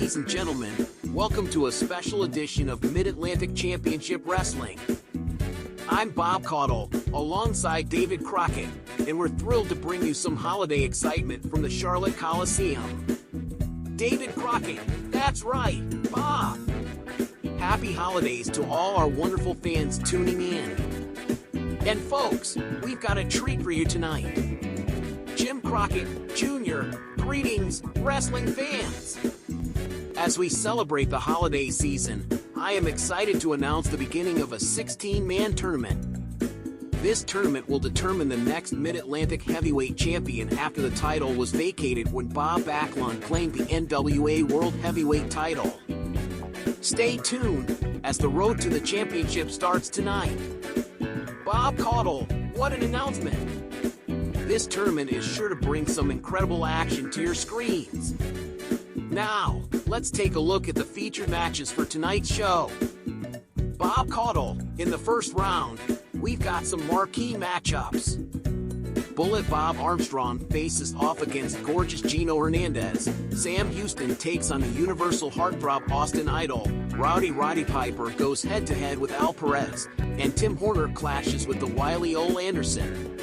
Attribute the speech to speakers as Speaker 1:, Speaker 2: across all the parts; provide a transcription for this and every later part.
Speaker 1: Ladies and gentlemen, welcome to a special edition of Mid-Atlantic Championship Wrestling. I'm Bob Caudle, alongside David Crockett, and we're thrilled to bring you some holiday excitement from the Charlotte Coliseum. David Crockett, that's right, Bob. Happy holidays to all our wonderful fans tuning in. And folks, we've got a treat for you tonight. Jim Crockett Jr., greetings, wrestling fans. As we celebrate the holiday season, I am excited to announce the beginning of a 16-man tournament. This tournament will determine the next Mid-Atlantic Heavyweight Champion after the title was vacated when Bob Backlund claimed the NWA World Heavyweight title. Stay tuned, as the road to the championship starts tonight. Bob Caudle, what an announcement! This tournament is sure to bring some incredible action to your screens. Now, let's take a look at the featured matches for tonight's show. Bob Caudle, in the first round, we've got some marquee matchups. Bullet Bob Armstrong faces off against Gorgeous Gino Hernandez. Sam Houston takes on the Universal Heartthrob Austin Idol. Roddy Piper goes head-to-head with Perez. And Tim Horner clashes with the wily Ole Anderson.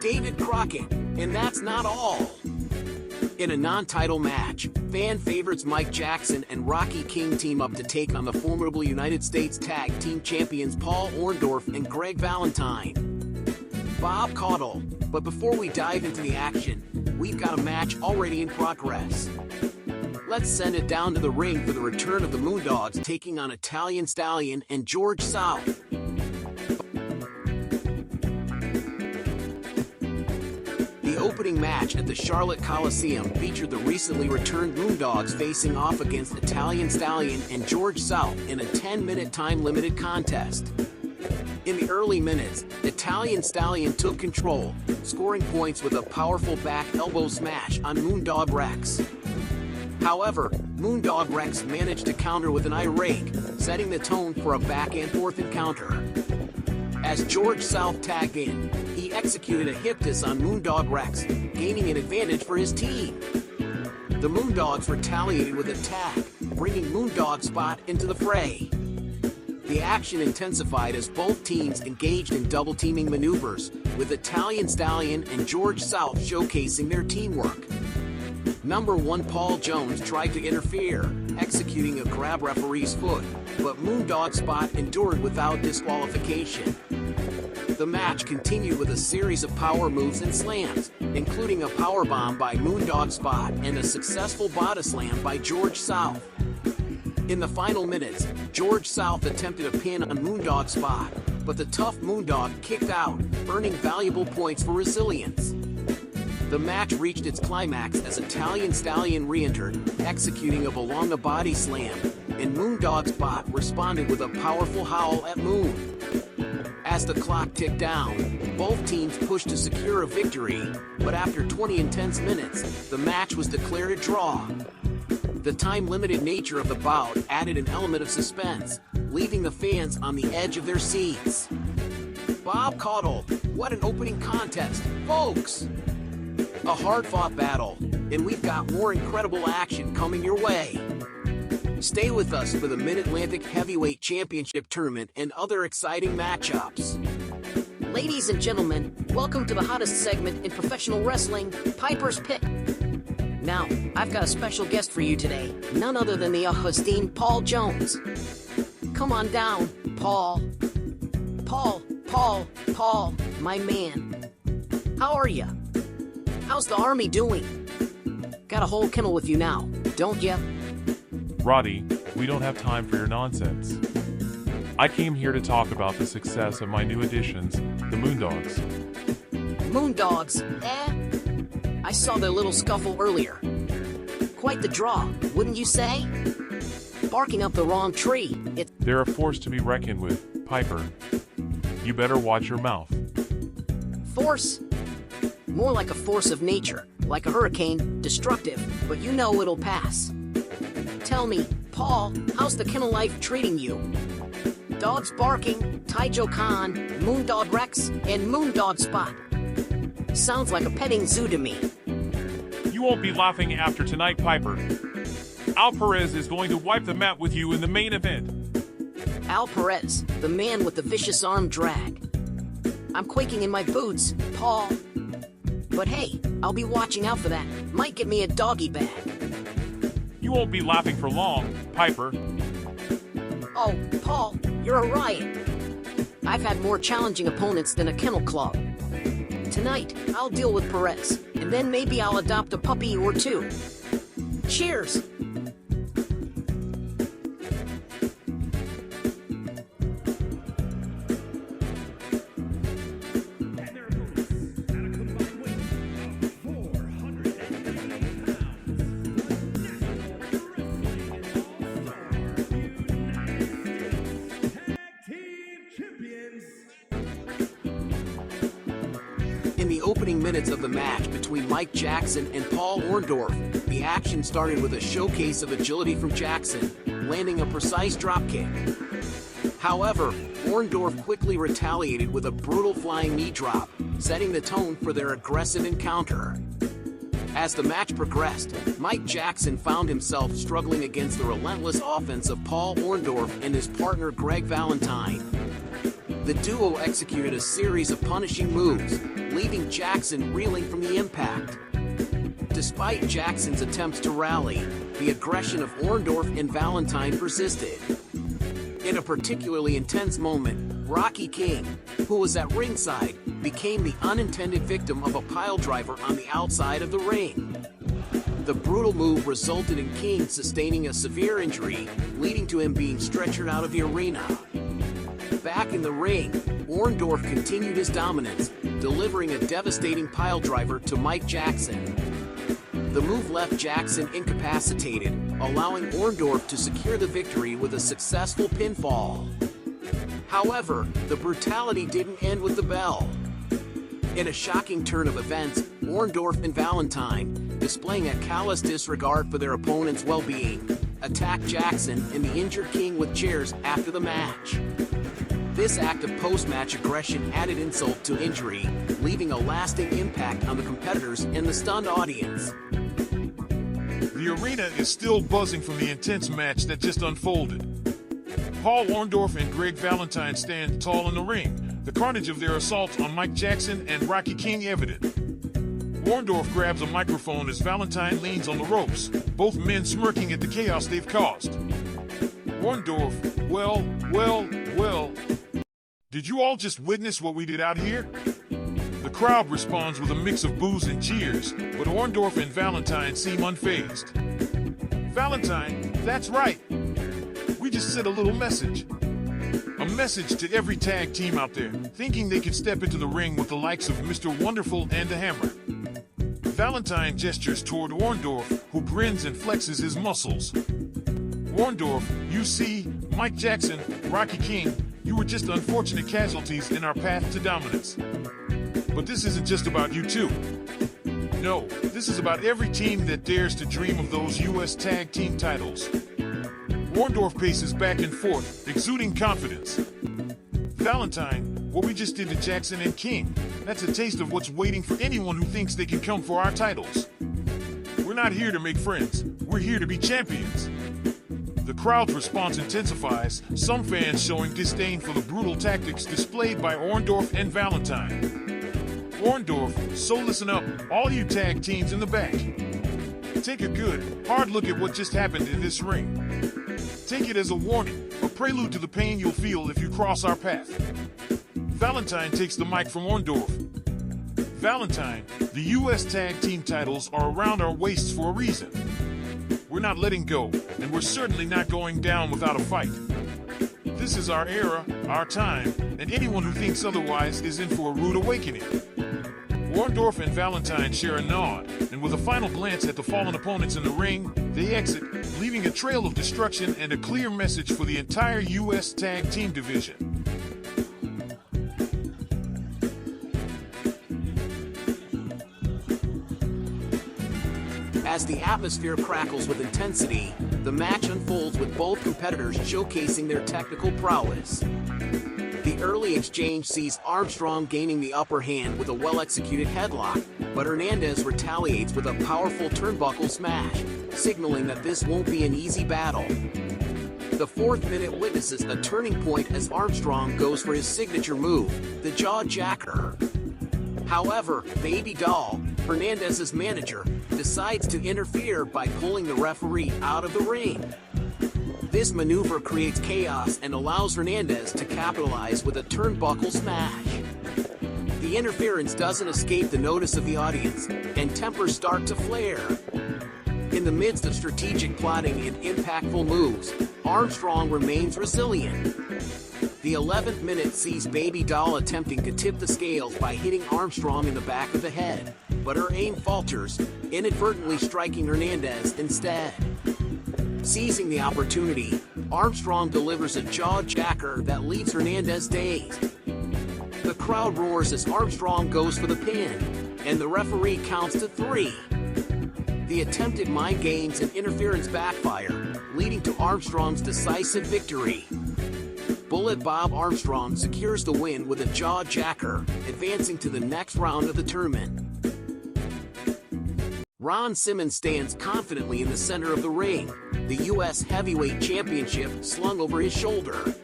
Speaker 1: David Crockett, and that's not all. In a non-title match, fan favorites Mike Jackson and Rocky King team up to take on the formidable United States Tag Team Champions Paul Orndorff and Greg Valentine. Bob Caudle, but before we dive into the action, we've got a match already in progress. Let's send it down to the ring for the return of the Moondogs taking on Italian Stallion and George South. The opening match at the Charlotte Coliseum featured the recently returned Moondogs facing off against Italian Stallion and George South in a 10-minute time-limited contest. In the early minutes, Italian Stallion took control, scoring points with a powerful back elbow smash on Moondog Rex. However, Moondog Rex managed to counter with an eye rake, setting the tone for a back-and-forth encounter. As George South tagged in, he executed a hip diss on Moondog Rex, gaining an advantage for his team. The Moondogs retaliated with a tag, bringing Moondog Spot into the fray. The action intensified as both teams engaged in double-teaming maneuvers, with Italian Stallion and George South showcasing their teamwork. Number 1 Paul Jones tried to interfere, executing a grab referee's foot, but Moondog Spot endured without disqualification. The match continued with a series of power moves and slams, including a powerbomb by Moondog Spot and a successful body slam by George South. In the final minutes, George South attempted a pin on Moondog Spot, but the tough Moondog kicked out, earning valuable points for resilience. The match reached its climax as Italian Stallion re-entered, executing a Bologna body slam, and Moondog Spot responded with a powerful howl at Moon. As the clock ticked down, both teams pushed to secure a victory, but after 20 intense minutes, the match was declared a draw. The time-limited nature of the bout added an element of suspense, leaving the fans on the edge of their seats. Bob Caudle, what an opening contest, folks! A hard-fought battle, and we've got more incredible action coming your way. Stay with us for the Mid-Atlantic Heavyweight Championship Tournament and other exciting matchups.
Speaker 2: Ladies and gentlemen, welcome to the hottest segment in professional wrestling, Piper's Pit. Now, I've got a special guest for you today, none other than the esteemed Paul Jones. Come on down, Paul. Paul, my man. How are ya? How's the army doing? Got a whole kennel with you now, don't ya?
Speaker 3: Roddy, we don't have time for your nonsense. I came here to talk about the success of my new additions, the Moondogs.
Speaker 2: Moondogs, eh? I saw their little scuffle earlier. Quite the draw, wouldn't you say? Barking up the wrong tree,
Speaker 3: They're a force to be reckoned with, Piper. You better watch your mouth.
Speaker 2: Force? More like a force of nature, like a hurricane, destructive, but you know it'll pass. Tell me, Paul, how's the kennel life treating you? Dogs barking, Taijo Khan, Moondog Rex, and Moondog Spot. Sounds like a petting zoo to me.
Speaker 3: You won't be laughing after tonight, Piper. Al Perez is going to wipe the mat with you in the main event.
Speaker 2: Al Perez, the man with the vicious arm drag. I'm quaking in my boots, Paul. But hey, I'll be watching out for that. Might get me a doggy bag.
Speaker 3: You won't be laughing for long, Piper.
Speaker 2: Oh, Paul, you're a riot. I've had more challenging opponents than a kennel club. Tonight, I'll deal with Perez, and then maybe I'll adopt a puppy or two. Cheers!
Speaker 1: In the opening minutes of the match between Mike Jackson and Paul Orndorff, the action started with a showcase of agility from Jackson, landing a precise dropkick. However, Orndorff quickly retaliated with a brutal flying knee drop, setting the tone for their aggressive encounter. As the match progressed, Mike Jackson found himself struggling against the relentless offense of Paul Orndorff and his partner Greg Valentine. The duo executed a series of punishing moves, leaving Jackson reeling from the impact. Despite Jackson's attempts to rally, the aggression of Orndorff and Valentine persisted. In a particularly intense moment, Rocky King, who was at ringside, became the unintended victim of a piledriver on the outside of the ring. The brutal move resulted in King sustaining a severe injury, leading to him being stretchered out of the arena. Back in the ring, Orndorff continued his dominance, delivering a devastating piledriver to Mike Jackson. The move left Jackson incapacitated, allowing Orndorff to secure the victory with a successful pinfall. However, the brutality didn't end with the bell. In a shocking turn of events, Orndorff and Valentine, displaying a callous disregard for their opponent's well-being, attacked Jackson and the injured King with chairs after the match. This act of post-match aggression added insult to injury, leaving a lasting impact on the competitors and the stunned audience.
Speaker 4: The arena is still buzzing from the intense match that just unfolded. Paul Orndorff and Greg Valentine stand tall in the ring, the carnage of their assault on Mike Jackson and Rocky King evident. Orndorff grabs a microphone as Valentine leans on the ropes, both men smirking at the chaos they've caused. Orndorff, well, did you all just witness what we did out here? The crowd responds with a mix of boos and cheers, but Orndorff and Valentine seem unfazed. Valentine, that's right. We just sent a little message. A message to every tag team out there, thinking they could step into the ring with the likes of Mr. Wonderful and the Hammer. Valentine gestures toward Orndorff, who grins and flexes his muscles. Orndorff, you see, Mike Jackson, Rocky King, you were just unfortunate casualties in our path to dominance. But this isn't just about you two. No, this is about every team that dares to dream of those U.S. Tag Team titles. Orndorff paces back and forth, exuding confidence. Valentine, what we just did to Jackson and King, that's a taste of what's waiting for anyone who thinks they can come for our titles. We're not here to make friends, we're here to be champions. The crowd's response intensifies, some fans showing disdain for the brutal tactics displayed by Orndorff and Valentine. Orndorff, so listen up, all you tag teams in the back. Take a good, hard look at what just happened in this ring. Take it as a warning, a prelude to the pain you'll feel if you cross our path. Valentine takes the mic from Orndorff. Valentine, the U.S. Tag Team titles are around our waists for a reason. We're not letting go, and we're certainly not going down without a fight. This is our era, our time, and anyone who thinks otherwise is in for a rude awakening. Orndorff and Valentine share a nod, and with a final glance at the fallen opponents in the ring, they exit, leaving a trail of destruction and a clear message for the entire U.S. Tag Team division.
Speaker 1: As the atmosphere crackles with intensity, the match unfolds with both competitors showcasing their technical prowess. The early exchange sees Armstrong gaining the upper hand with a well-executed headlock, but Hernandez retaliates with a powerful turnbuckle smash, signaling that this won't be an easy battle. The fourth minute witnesses a turning point as Armstrong goes for his signature move, the jaw jacker. However, Baby Doll, Hernandez's manager, decides to interfere by pulling the referee out of the ring. This maneuver creates chaos and allows Hernandez to capitalize with a turnbuckle smash. The interference doesn't escape the notice of the audience, and tempers start to flare. In the midst of strategic plotting and impactful moves, Armstrong remains resilient. The 11th minute sees Baby Doll attempting to tip the scales by hitting Armstrong in the back of the head, but her aim falters, inadvertently striking Hernandez instead. Seizing the opportunity, Armstrong delivers a jaw jacker that leaves Hernandez dazed. The crowd roars as Armstrong goes for the pin, and the referee counts to 3. The attempted mind games and interference backfire, leading to Armstrong's decisive victory. Bullet Bob Armstrong secures the win with a jaw jacker, advancing to the next round of the tournament. Ron Simmons stands confidently in the center of the ring, the U.S. Heavyweight Championship slung over his shoulder.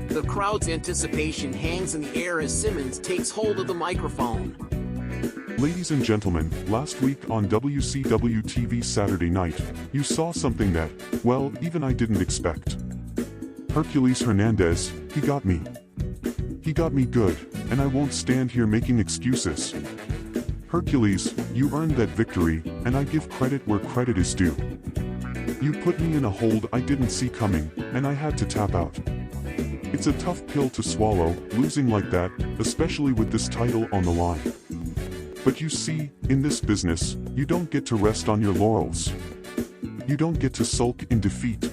Speaker 1: The crowd's anticipation hangs in the air as Simmons takes hold of the microphone.
Speaker 5: Ladies and gentlemen, last week on WCW TV Saturday Night, you saw something that, well, even I didn't expect. Hercules Hernandez, he got me. He got me good, and I won't stand here making excuses. Hercules, you earned that victory, and I give credit where credit is due. You put me in a hold I didn't see coming, and I had to tap out. It's a tough pill to swallow, losing like that, especially with this title on the line. But you see, in this business, you don't get to rest on your laurels. You don't get to sulk in defeat.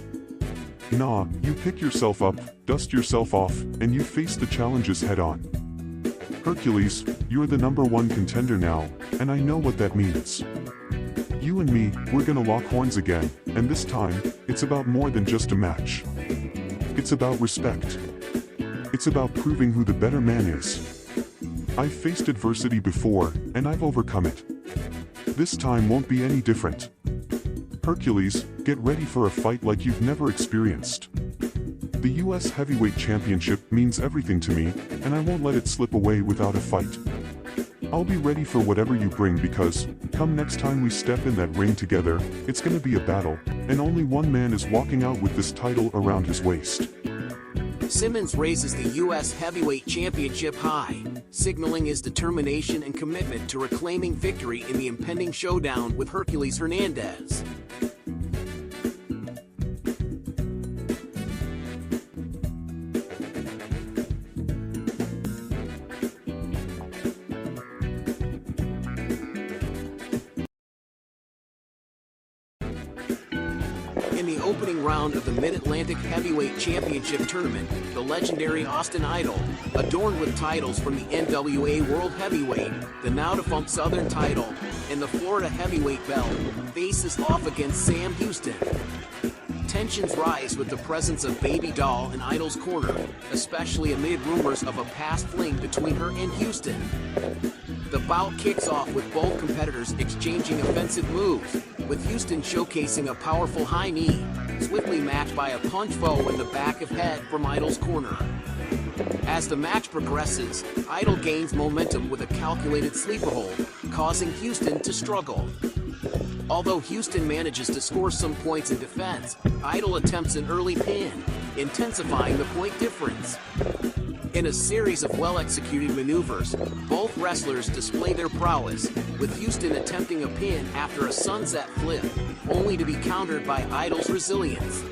Speaker 5: Nah, you pick yourself up, dust yourself off, and you face the challenges head-on. Hercules, you're the #1 contender now, and I know what that means. You and me, we're gonna lock horns again, and this time, it's about more than just a match. It's about respect. It's about proving who the better man is. I've faced adversity before, and I've overcome it. This time won't be any different. Hercules, get ready for a fight like you've never experienced. The U.S. Heavyweight Championship means everything to me, and I won't let it slip away without a fight. I'll be ready for whatever you bring because, come next time we step in that ring together, it's gonna be a battle, and only one man is walking out with this title around his waist.
Speaker 1: Simmons raises the U.S. Heavyweight Championship high, signaling his determination and commitment to reclaiming victory in the impending showdown with Hercules Hernandez. In the opening round of the Mid-Atlantic Heavyweight Championship Tournament, the legendary Austin Idol, adorned with titles from the NWA World Heavyweight, the now-defunct Southern title, and the Florida Heavyweight belt, faces off against Sam Houston. Tensions rise with the presence of Baby Doll in Idol's corner, especially amid rumors of a past fling between her and Houston. The bout kicks off with both competitors exchanging offensive moves, with Houston showcasing a powerful high knee, swiftly matched by a punch foe in the back of head from Idol's corner. As the match progresses, Idol gains momentum with a calculated sleeper hold, causing Houston to struggle. Although Houston manages to score some points in defense, Idol attempts an early pin, intensifying the point difference. In a series of well-executed maneuvers, both wrestlers display their prowess, with Houston attempting a pin after a sunset flip, only to be countered by Idol's resilience.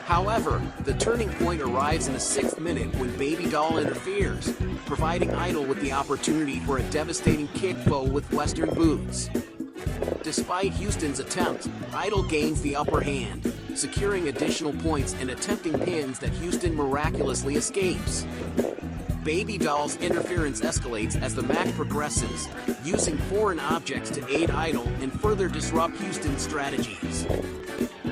Speaker 1: However, the turning point arrives in the 6th minute when Baby Doll interferes, providing Idol with the opportunity for a devastating kick foe with Western boots. Despite Houston's attempt, Idol gains the upper hand, securing additional points and attempting pins that Houston miraculously escapes. Baby Doll's interference escalates as the match progresses, using foreign objects to aid Idol and further disrupt Houston's strategies.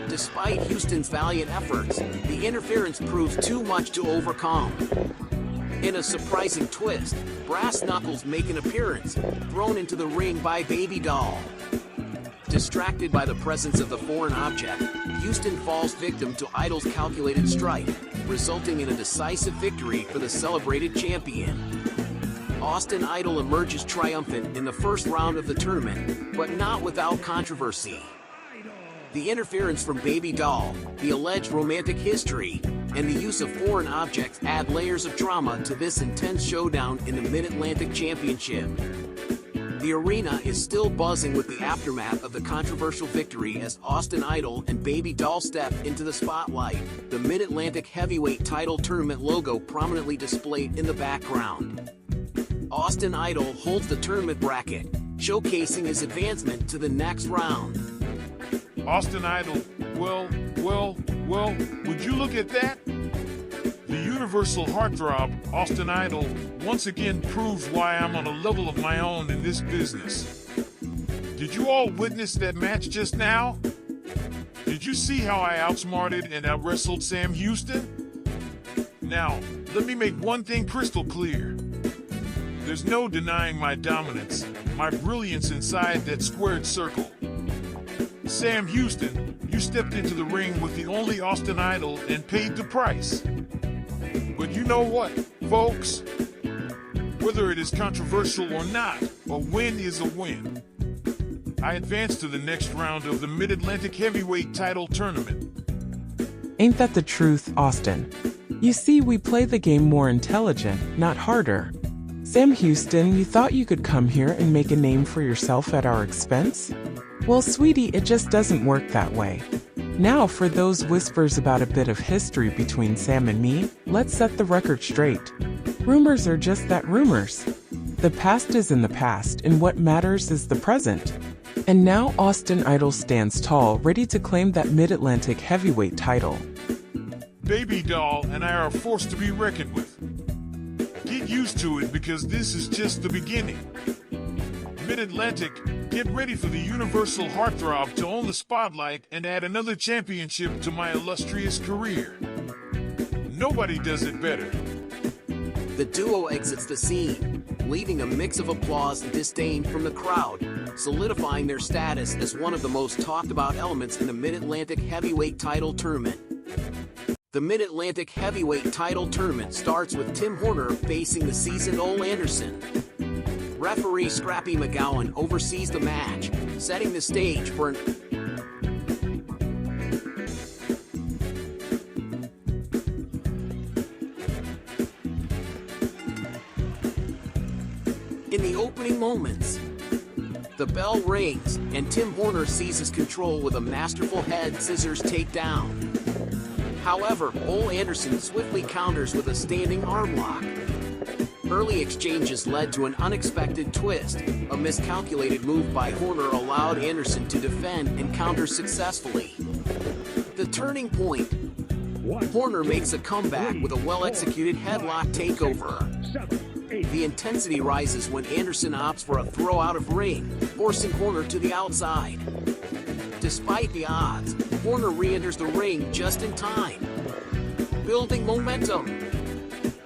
Speaker 1: Despite Houston's valiant efforts, the interference proves too much to overcome. In a surprising twist, brass knuckles make an appearance, thrown into the ring by Baby Doll. Distracted by the presence of the foreign object, Houston falls victim to Idol's calculated strike, resulting in a decisive victory for the celebrated champion. Austin Idol emerges triumphant in the first round of the tournament, but not without controversy. The interference from Baby Doll, the alleged romantic history, and the use of foreign objects add layers of drama to this intense showdown in the Mid-Atlantic Championship. The arena is still buzzing with the aftermath of the controversial victory as Austin Idol and Baby Doll step into the spotlight, the Mid-Atlantic Heavyweight Title Tournament logo prominently displayed in the background. Austin Idol holds the tournament bracket, showcasing his advancement to the next round.
Speaker 4: Austin Idol, well, would you look at that? The universal heartthrob, Austin Idol, once again proves why I'm on a level of my own in this business. Did you all witness that match just now? Did you see how I outsmarted and outwrestled Sam Houston? Now, let me make one thing crystal clear. There's no denying my dominance, my brilliance inside that squared circle. Sam Houston, you stepped into the ring with the only Austin Idol and paid the price. But you know what, folks? Whether it is controversial or not, a win is a win. I advance to the next round of the Mid-Atlantic Heavyweight Title Tournament.
Speaker 6: Ain't that the truth, Austin? You see, we play the game more intelligent, not harder. Sam Houston, you thought you could come here and make a name for yourself at our expense? Well, sweetie, it just doesn't work that way. Now, for those whispers about a bit of history between Sam and me, let's set the record straight. Rumors are just that, rumors. The past is in the past, and what matters is the present. And now Austin Idol stands tall, ready to claim that Mid-Atlantic Heavyweight title.
Speaker 4: Baby Doll and I are a force to be reckoned with. Get used to it because this is just the beginning. Mid-Atlantic, get ready for the universal heartthrob to own the spotlight and add another championship to my illustrious career. Nobody does it better.
Speaker 1: The duo exits the scene, leaving a mix of applause and disdain from the crowd, solidifying their status as one of the most talked about elements in the Mid-Atlantic Heavyweight Title Tournament. The Mid-Atlantic Heavyweight Title Tournament starts with Tim Horner facing the seasoned Ole Anderson. Referee Scrappy McGowan oversees the match, setting the stage for an In the opening moments, the bell rings and Tim Horner seizes control with a masterful head scissors takedown. However, Ole Anderson swiftly counters with a standing arm lock. Early exchanges led to an unexpected twist. A miscalculated move by Horner allowed Anderson to defend and counter successfully. The turning point. Horner makes a comeback with a well-executed headlock takeover. The intensity rises when Anderson opts for a throw out of ring, forcing Horner to the outside. Despite the odds, Horner re-enters the ring just in time. Building momentum.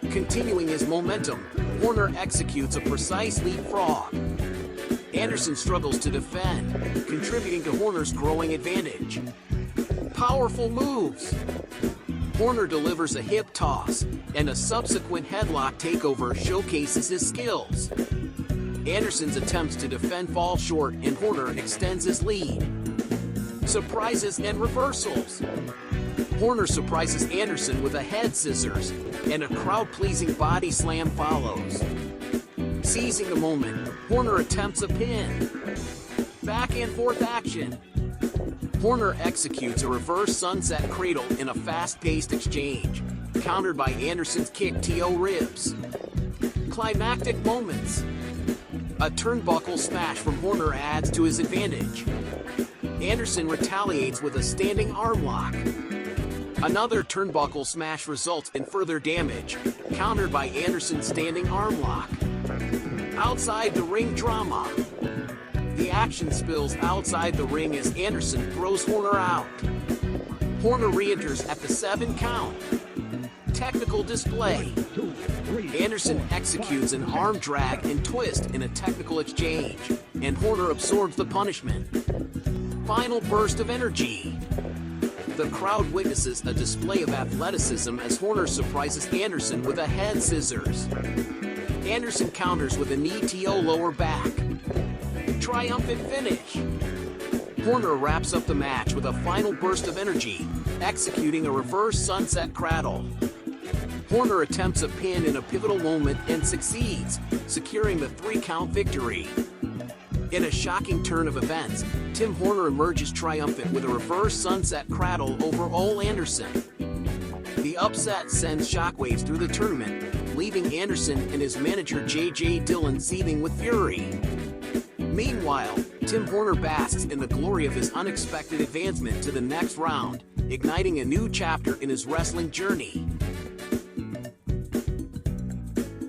Speaker 1: Continuing his momentum, Horner executes a precise leapfrog. Anderson struggles to defend, contributing to Horner's growing advantage. Powerful moves. Horner delivers a hip toss, and a subsequent headlock takeover showcases his skills. Anderson's attempts to defend fall short, and Horner extends his lead. Surprises and reversals. Horner surprises Anderson with a head scissors, and a crowd-pleasing body slam follows. Seizing the moment, Horner attempts a pin. Back and forth action. Horner executes a reverse sunset cradle in a fast-paced exchange, countered by Anderson's kick to ribs. Climactic moments. A turnbuckle smash from Horner adds to his advantage. Anderson retaliates with a standing arm lock. Another turnbuckle smash results in further damage, countered by Anderson's standing arm lock. Outside the ring drama. The action spills outside the ring as Anderson throws Horner out. Horner re-enters at the 7 count. Technical display. Anderson executes an arm drag and twist in a technical exchange, and Horner absorbs the punishment. Final burst of energy. The crowd witnesses a display of athleticism as Horner surprises Anderson with a head scissors. Anderson counters with a knee TO lower back. Triumphant finish. Horner wraps up the match with a final burst of energy, executing a reverse sunset cradle. Horner attempts a pin in a pivotal moment and succeeds, securing the 3-count victory. In a shocking turn of events, Tim Horner emerges triumphant with a reverse sunset cradle over Ole Anderson. The upset sends shockwaves through the tournament, leaving Anderson and his manager J.J. Dillon seething with fury. Meanwhile, Tim Horner basks in the glory of his unexpected advancement to the next round, igniting a new chapter in his wrestling journey.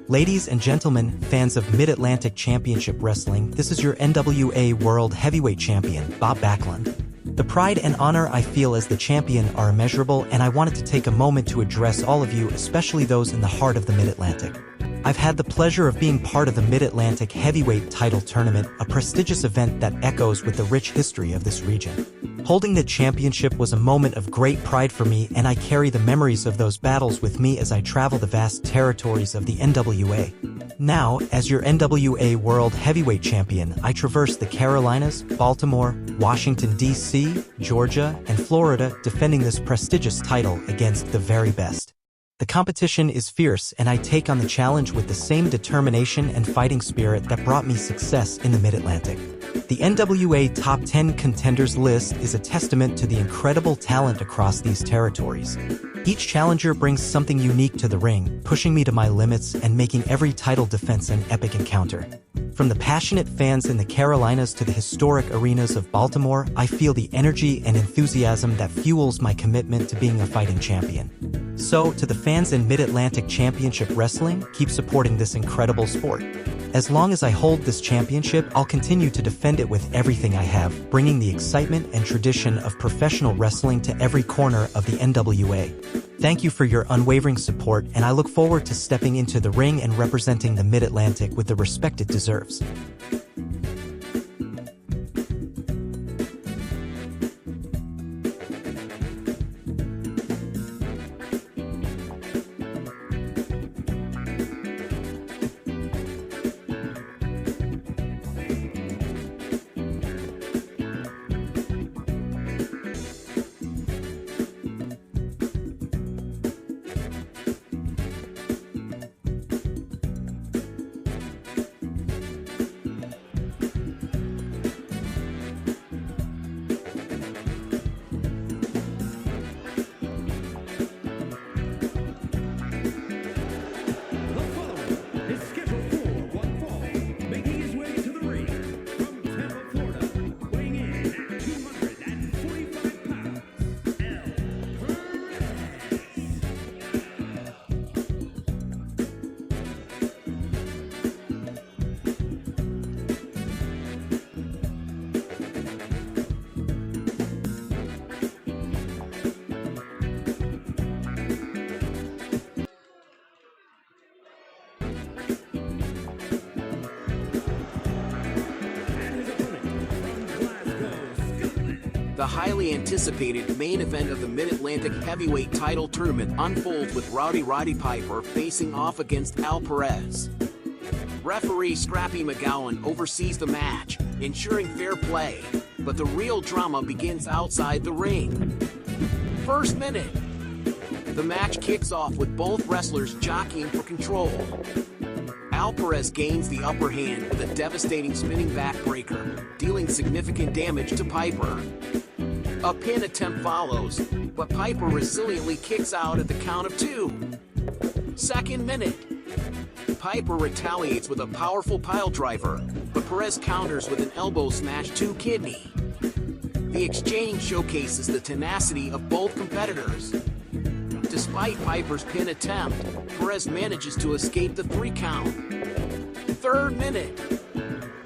Speaker 7: Ladies and gentlemen, fans of Mid-Atlantic Championship Wrestling, this is your NWA World Heavyweight Champion, Bob Backlund. The pride and honor I feel as the champion are immeasurable, and I wanted to take a moment to address all of you, especially those in the heart of the Mid-Atlantic. I've had the pleasure of being part of the Mid-Atlantic Heavyweight Title Tournament, a prestigious event that echoes with the rich history of this region. Holding the championship was a moment of great pride for me, and I carry the memories of those battles with me as I travel the vast territories of the NWA. Now, as your NWA World Heavyweight Champion, I traverse the Carolinas, Baltimore, Washington, D.C., Georgia, and Florida, defending this prestigious title against the very best. The competition is fierce, and I take on the challenge with the same determination and fighting spirit that brought me success in the Mid-Atlantic. The NWA Top 10 Contenders list is a testament to the incredible talent across these territories. Each challenger brings something unique to the ring, pushing me to my limits and making every title defense an epic encounter. From the passionate fans in the Carolinas to the historic arenas of Baltimore, I feel the energy and enthusiasm that fuels my commitment to being a fighting champion. So, to the fans in Mid-Atlantic Championship Wrestling, keep supporting this incredible sport. As long as I hold this championship, I'll continue to defend it with everything I have, bringing the excitement and tradition of professional wrestling to every corner of the NWA. Thank you for your unwavering support, and I look forward to stepping into the ring and representing the Mid-Atlantic with the respect it deserves.
Speaker 1: The highly anticipated main event of the Mid-Atlantic Heavyweight Title Tournament unfolds with Roddy Piper facing off against Perez. Referee Scrappy McGowan oversees the match, ensuring fair play, but the real drama begins outside the ring. First minute. The match kicks off with both wrestlers jockeying for control. Perez gains the upper hand with a devastating spinning backbreaker, dealing significant damage to Piper. A pin attempt follows, but Piper resiliently kicks out at the count of 2. Second minute. Piper retaliates with a powerful piledriver, but Perez counters with an elbow smash to kidney. The exchange showcases the tenacity of both competitors. Despite Piper's pin attempt, Perez manages to escape the 3 count. Third minute.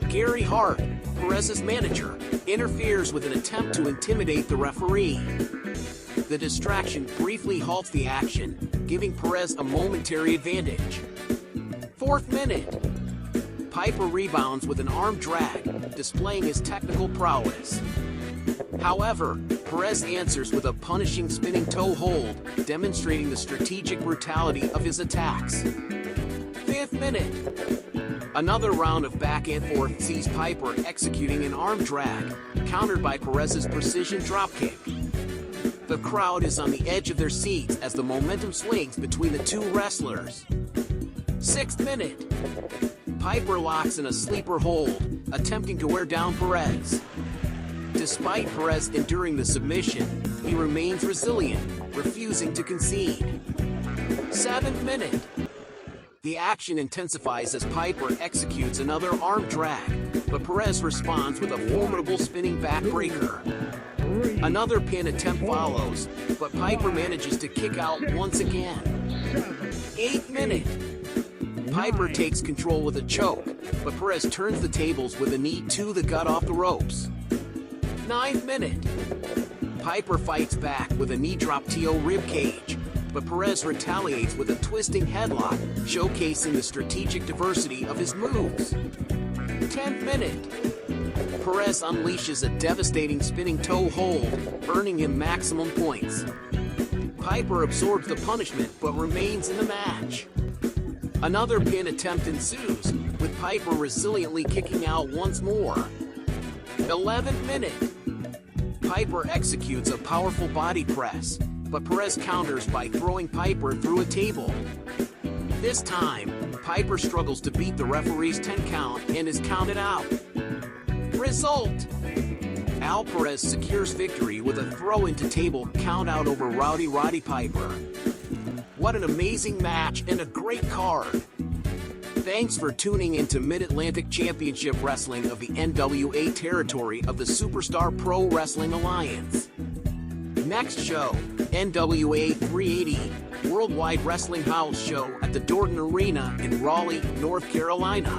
Speaker 1: Gary Hart, Perez's manager, interferes with an attempt to intimidate the referee. The distraction briefly halts the action, giving Perez a momentary advantage. 4th minute. Piper rebounds with an arm drag, displaying his technical prowess. However, Perez answers with a punishing spinning toe hold, demonstrating the strategic brutality of his attacks. 5th minute. Another round of back and forth sees Piper executing an arm drag, countered by Perez's precision dropkick. The crowd is on the edge of their seats as the momentum swings between the two wrestlers. 6th minute. Piper locks in a sleeper hold, attempting to wear down Perez. Despite Perez enduring the submission, he remains resilient, refusing to concede. 7th minute. The action intensifies as Piper executes another arm drag, but Perez responds with a formidable spinning backbreaker. Another pin attempt follows, but Piper manages to kick out once again. 8th minute. Piper takes control with a choke, but Perez turns the tables with a knee to the gut off the ropes. 9th minute. Piper fights back with a knee drop TO ribcage, but Perez retaliates with a twisting headlock, showcasing the strategic diversity of his moves. 10th minute. Perez unleashes a devastating spinning toe hold, earning him maximum points. Piper absorbs the punishment but remains in the match. Another pin attempt ensues, with Piper resiliently kicking out once more. 11th minute. Piper executes a powerful body press, but Perez counters by throwing Piper through a table. This time, Piper struggles to beat the referee's 10 count and is counted out. Result: Al Perez secures victory with a throw into table count out over Roddy Piper. What an amazing match and a great card. Thanks for tuning into Mid-Atlantic Championship Wrestling of the NWA territory of the Superstar Pro Wrestling Alliance. Next show, NWA 380 Worldwide Wrestling House Show at the Dorton Arena in Raleigh, North Carolina.